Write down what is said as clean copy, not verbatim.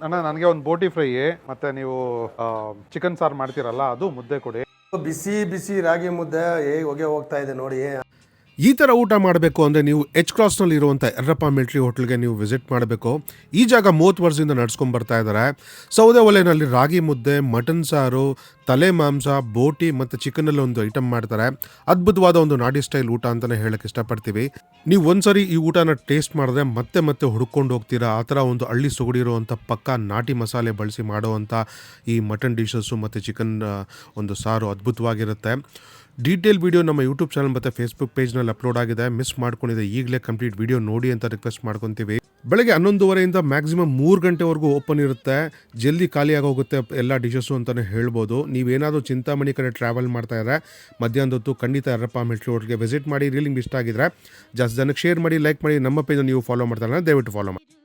ಅಣ್ಣ ನನಗೆ ಒಂದು ಬೋಟಿ ಫ್ರೈ ಮತ್ತೆ ನೀವು ಚಿಕನ್ ಸಾರು ಮಾಡ್ತೀರಲ್ಲ ಅದು ಮುದ್ದೆ ಕೊಡಿ. ಬಿಸಿ ಬಿಸಿ ರಾಗಿ ಮುದ್ದೆ ಹೇಗೆ ಹೊಗೆ ಹೋಗ್ತಾ ಇದೆ ನೋಡಿ. ಈ ಥರ ಊಟ ಮಾಡಬೇಕು ಅಂದರೆ ನೀವು ಎಚ್ ಕ್ರಾಸ್ನಲ್ಲಿ ಇರುವಂಥ ಯರ್ರಪ್ಪ ಮಿಲ್ಟ್ರಿ ಹೋಟ್ಲ್ಗೆ ನೀವು ವಿಸಿಟ್ ಮಾಡಬೇಕು. ಈ ಜಾಗ 30 ವರ್ಷದಿಂದ ನಡ್ಸ್ಕೊಂಡು ಬರ್ತಾ ಇದ್ದಾರೆ. ಸೌದೆ ಒಲೆಯಲ್ಲಿ ರಾಗಿ ಮುದ್ದೆ, ಮಟನ್ ಸಾರು, ತಲೆ ಮಾಂಸ, ಬೋಟಿ ಮತ್ತು ಚಿಕನಲ್ಲಿ ಒಂದು ಐಟಮ್ ಮಾಡ್ತಾರೆ. ಅದ್ಭುತವಾದ ಒಂದು ನಾಡಿ ಸ್ಟೈಲ್ ಊಟ ಅಂತಲೇ ಹೇಳಕ್ಕೆ ಇಷ್ಟಪಡ್ತೀವಿ. ನೀವು ಒಂದ್ಸರಿ ಈ ಊಟನ ಟೇಸ್ಟ್ ಮಾಡಿದ್ರೆ ಮತ್ತೆ ಮತ್ತೆ ಹುಡ್ಕೊಂಡು ಹೋಗ್ತೀರಾ. ಆ ಥರ ಒಂದು ಹಳ್ಳಿ ಸೊಗಡಿರುವಂಥ ಪಕ್ಕಾ ನಾಟಿ ಮಸಾಲೆ ಬಳಸಿ ಮಾಡುವಂಥ ಈ ಮಟನ್ ಡಿಶಸ್ಸು ಮತ್ತು ಚಿಕನ್ ಒಂದು ಸಾರು ಅದ್ಭುತವಾಗಿರುತ್ತೆ. ಡೀಟೇಲ್ ವಿಡಿಯೋ ನಮ್ಮ ಯೂಟ್ಯೂಬ್ ಚಾನಲ್ ಮತ್ತು ಫೇಸ್ಬುಕ್ ಪೇಜ್ನಲ್ಲಿ ಅಪ್ಲೋಡ್ ಆಗಿದೆ. ಮಿಸ್ ಮಾಡ್ಕೊಂಡಿದೆ ಈಗಲೇ ಕಂಪ್ಲೀಟ್ ವಿಡಿಯೋ ನೋಡಿ ಅಂತ ರಿಕ್ವೆಸ್ಟ್ ಮಾಡ್ಕೊತೀವಿ. ಬೆಳಗ್ಗೆ 11:30 ಮ್ಯಾಕ್ಸಿಮಮ್ 3 ಗಂಟೆವರೆಗೂ ಓಪನ್ ಇರುತ್ತೆ. ಜಲ್ದಿ ಖಾಲಿಯಾಗಿ ಹೋಗುತ್ತೆ ಎಲ್ಲ ಡಿಶಸ್ಸು ಅಂತಲೇ ಹೇಳ್ಬೋದು. ನೀವೇನಾದರೂ ಚಿಂತಾಮಣಿ ಕಡೆ ಟ್ರಾವೆಲ್ ಮಾಡ್ತಾ ಇದ್ದರೆ ಮಧ್ಯಾಹ್ನದ ಹೊತ್ತು ಖಂಡಿತ ಯರ್ರಪ್ಪ ಮಿಲ್ಟ್ರಿ ಹೋಟ್ಲ್ಗೆ ವಿಸಿಟ್ ಮಾಡಿ. ರೀಲಿಂಗ್ ಇಷ್ಟ ಆಗಿದ್ರೆ ಜಾಸ್ತಿ ಜನಕ್ಕೆ ಶೇರ್ ಮಾಡಿ, ಲೈಕ್ ಮಾಡಿ. ನಮ್ಮ ಪೇಜನ್ನು ನೀವು ಫಾಲೋ ಮಾಡ್ತಾರೆ ದಯವಿಟ್ಟು ಫಾಲೋ ಮಾಡಿ.